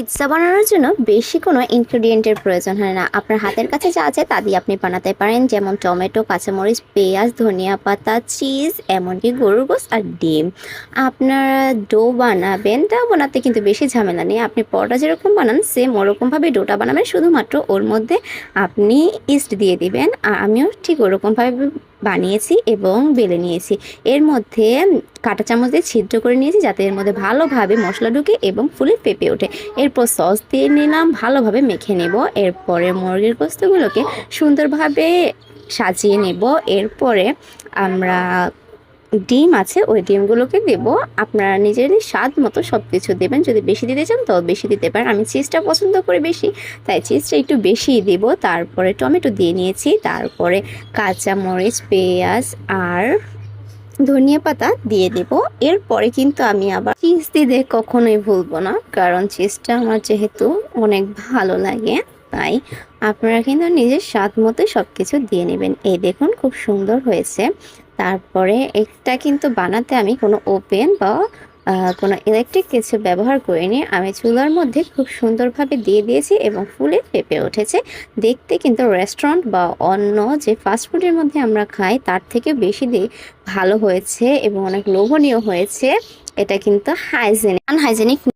Pizza বানানোর জন্য বেশি কোনো ইনগ্রেডিয়েন্টের প্রয়োজন হয় না। আপনার হাতের কাছে যা আছে তা দিয়ে আপনি বানাতে পারেন, যেমন টমেটো, কাঁচামরিচ, পেঁয়াজ, ধনিয়া পাতা, চিজ, এমনকি গরুর গোশত আর ডিম। আপনারা ডো বানাবেন, তা বানাতে কিন্তু বেশি ঝামেলা নেই। আপনি পরোটা যেরকম বানান সেম ওরকমভাবে ডোটা বানাবেন, শুধুমাত্র ওর মধ্যে আপনি ইস্ট দিয়ে দিবেন। আর আমিও ঠিক ওরকমভাবে বানিয়েছি এবং বেলে নিয়েছি। এর মধ্যে কাঁটা চামচ দিয়ে ছিদ্র করে নিয়েছি যাতে এর মধ্যে ভালোভাবে মশলা ঢুকে এবং ফুলে ফেপে ওঠে। এরপর সস দিয়ে নিলাম, ভালোভাবে মেখে নেব। এরপরে মুরগির গোস্তগুলোকে সুন্দরভাবে সাজিয়ে নেব। এরপরে আমরা ডিম আছে, ওই ডিমগুলোকে দেব। আপনারা নিজেদের স্বাদ মতো সব কিছু দেবেন, যদি বেশি দিতে চান তো বেশি দিতে পারেন। আমি চিজটা পছন্দ করি বেশি, তাই চিজটা একটু বেশিই দেব। তারপরে টমেটো দিয়ে নিয়েছি, তারপরে কাঁচামরিচ, পেঁয়াজ আর ধনিয়া পাতা দিয়ে দেব। এরপরে কিন্তু আমি আবার চিজ দিতে কখনোই ভুলবো না, কারণ চিজটা আমার যেহেতু অনেক ভালো লাগে। তাই আপনারা কিন্তু নিজের স্বাদ মতো সব কিছু দিয়ে নেবেন। এই দেখুন খুব সুন্দর হয়েছে। তারপরে এটা কিন্তু বানাতে আমি কোনো ওভেন বা কোনো ইলেকট্রিক কিছু ব্যবহার করিনি। আমি চুলার মধ্যে খুব সুন্দরভাবে দিয়ে দিয়েছি এবং ফুলে ফেপে উঠেছে। দেখতে কিন্তু রেস্টুরেন্ট বা অন্য যে ফাস্টফুডের মধ্যে আমরা খাই তার থেকে বেশি ভালো হয়েছে এবং অনেক লোভনীয় হয়েছে। এটা কিন্তু আনহাইজেনিক